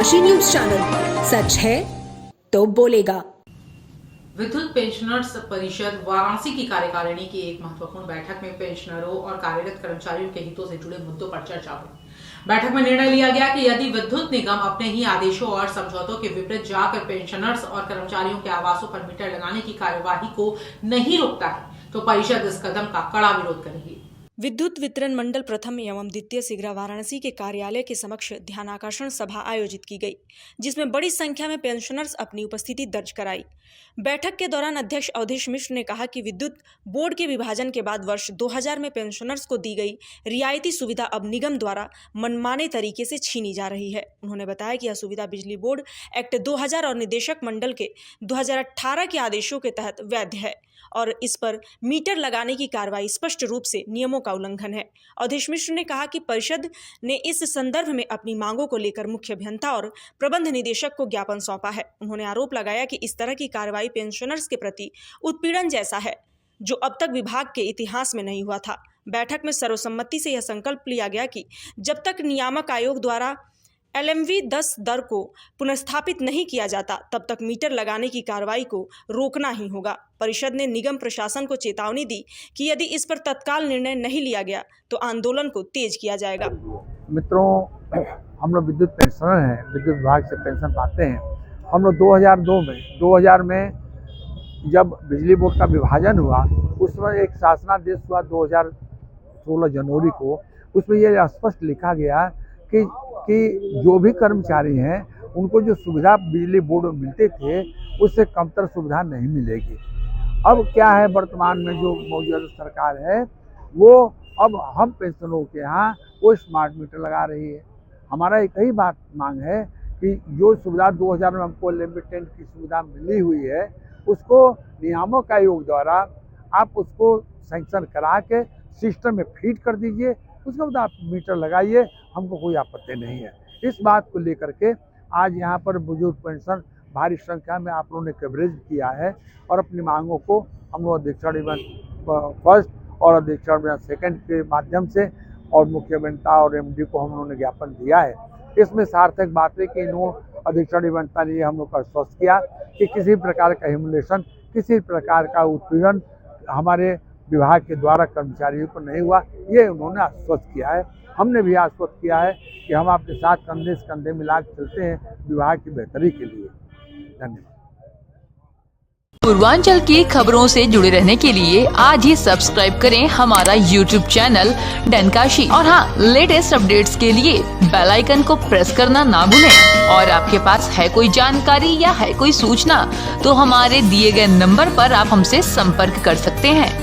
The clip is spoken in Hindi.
डनकाशी न्यूज चैनल, सच है तो बोलेगा। विद्युत पेंशनर्स परिषद वाराणसी की कार्यकारिणी की एक महत्वपूर्ण बैठक में पेंशनरों और कार्यरत कर्मचारियों के हितों से जुड़े मुद्दों पर चर्चा हुई। बैठक में निर्णय लिया गया कि यदि विद्युत निगम अपने ही आदेशों और समझौतों के विपरीत जाकर पेंशनर्स और कर्मचारियों के आवासों पर मीटर लगाने की कार्यवाही को नहीं रोकता है तो परिषद इस कदम का कड़ा विरोध करेगी। विद्युत वितरण मंडल प्रथम एवं द्वितीय शीघ्र वाराणसी के कार्यालय के समक्ष ध्यानाकर्षण सभा आयोजित की गई, जिसमें बड़ी संख्या में पेंशनर्स अपनी उपस्थिति दर्ज कराई। बैठक के दौरान अध्यक्ष अवधेश मिश्र ने कहा कि विद्युत बोर्ड के विभाजन के बाद वर्ष 2000 में पेंशनर्स को दी गई रियायती सुविधा अब निगम द्वारा मनमाने तरीके से छीनी जा रही है। उन्होंने बताया कि यह सुविधा बिजली बोर्ड एक्ट 2000 और निदेशक मंडल के 2018 के आदेशों के तहत वैध है और इस पर मीटर लगाने की कार्रवाई स्पष्ट रूप से नियमों का उल्लंघन है। अवधेश मिश्र ने कहा कि परिषद ने इस संदर्भ में अपनी मांगों को लेकर मुख्य अभियंता और प्रबंध निदेशक को ज्ञापन सौंपा है। उन्होंने आरोप लगाया कि इस तरह की कार्रवाई पेंशनर्स के प्रति उत्पीड़न जैसा है, जो अब तक विभाग के इतिहास में नहीं हुआ था। बैठक में सर्वसम्मति से यह संकल्प लिया गया कि जब तक नियामक आयोग द्वारा LMV 10 दर को पुनर्स्थापित नहीं किया जाता तब तक मीटर लगाने की कार्रवाई को रोकना ही होगा। परिषद ने निगम प्रशासन को चेतावनी दी कि यदि इस पर तत्काल निर्णय नहीं लिया गया तो आंदोलन को तेज किया जाएगा। मित्रों, हम लोग विद्युत पेंशनर हैं, विद्युत विभाग से पेंशन पाते हैं। हम लोग 2000 में जब बिजली बोर्ड का विभाजन हुआ, उसमें एक शासनादेश हुआ 2016 जनवरी को। उसमें यह स्पष्ट लिखा गया कि जो भी कर्मचारी हैं उनको जो सुविधा बिजली बोर्ड में मिलते थे उससे कमतर सुविधा नहीं मिलेगी। अब क्या है, वर्तमान में जो मौजूदा सरकार है वो अब हम पेंशनरों के यहाँ वो स्मार्ट मीटर लगा रही है। हमारा एक ही बात मांग है कि जो सुविधा 2000 में हमको लिमिटेड की सुविधा मिली हुई है उसको नियामक आयोग द्वारा आप उसको सैंक्शन करा के सिस्टम में फीड कर दीजिए, उसके बाद आप मीटर लगाइए, हमको कोई आपत्ति नहीं है। इस बात को लेकर के आज यहाँ पर बुजुर्ग पेंशन भारी संख्या में आप लोगों ने कवरेज किया है और अपनी मांगों को हम लोग अधीक्षण फर्स्ट और अधीक्षण सेकंड के माध्यम से और मुख्य अभियंता और MD को हम लोगों ने ज्ञापन दिया है। इसमें सार्थक बात है कि इन अधीक्षण अभियंता ने हम लोग का आश्वस्त किया कि किसी प्रकार का ह्यूमिलेशन, किसी प्रकार का उत्पीड़न हमारे विभाग के द्वारा कर्मचारियों को नहीं हुआ, ये उन्होंने आश्वस्त किया है। हमने भी आश्वस्त किया है कि हम आपके साथ कंधे से कंधे मिला के चलते हैं विभाग की बेहतरी के लिए। धन्यवाद। पूर्वांचल की खबरों से जुड़े रहने के लिए आज ही सब्सक्राइब करें हमारा YouTube चैनल डनकाशी और हाँ, लेटेस्ट अपडेट्स के लिए बेल आइकन को प्रेस करना ना भूलें। और आपके पास है कोई जानकारी या है कोई सूचना तो हमारे दिए गए नंबर पर आप हमसे संपर्क कर सकते हैं।